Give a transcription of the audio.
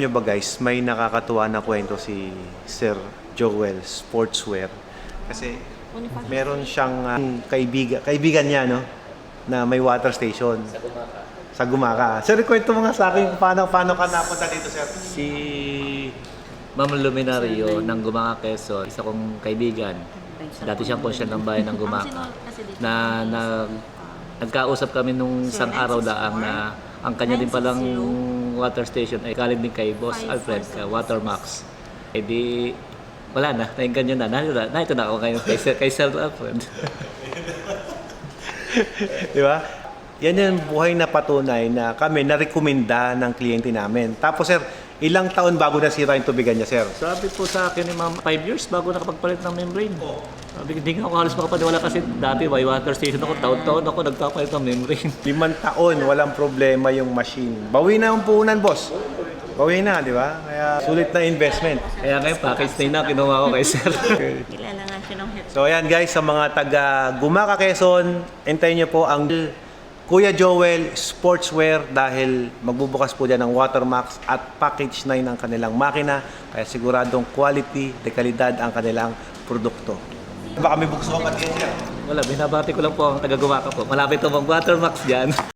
Nyo ba guys, may nakakatuwa na kwento si Sir Joel Sportswear. Kasi meron siyang kaibigan niya, no, na may water station. Sa Gumaka. Sir, kwento mo nga sa akin paano ka napunta dito, sir? Si Ma'am Luminario ng Gumaka, Quezon, isa kong kaibigan. Dati siyang konsyal ng bayan ng Gumaka. Nagkausap kami nung isang araw daang na ang kanya din palang water station ay galing din kay Boss Alfred, Watermax. Eh di, wala na, nainggan nyo na. Nahito na ako ngayon kay Sir Alfred. Di ba? Yan yung buhay na patunay na kami narekomenda ng kliyente namin. Tapos sir, ilang taon bago nasira yung tubigan niya, sir? Sabi po sa akin ni Ma'am, 5 years bago nakapagpalit ng membrane. Sabi, hindi nga ako halos makapaniwala kasi dati may water station ako, taon-taon ako nagpapalit ng membrane. 5 taon, walang problema yung machine. Bawi na yung puhunan, boss. Bawi na, di ba? Kaya sulit na investment. Kaya ngayon, package na kinuha ko kay Sir. Kilala nga siya ng head. So ayan guys, sa mga taga Gumaka, Quezon, hintayin niyo po ang Kuya Joel Sportswear dahil magbubukas po dyan ng Watermax at package 9 ang kanilang makina. Kaya siguradong quality, dekalidad ang kanilang produkto. Baka may bukso ka pa din, sir. Wala, binabati ko lang po ang taga-Gumaka po. Malapit po mag Watermax dyan.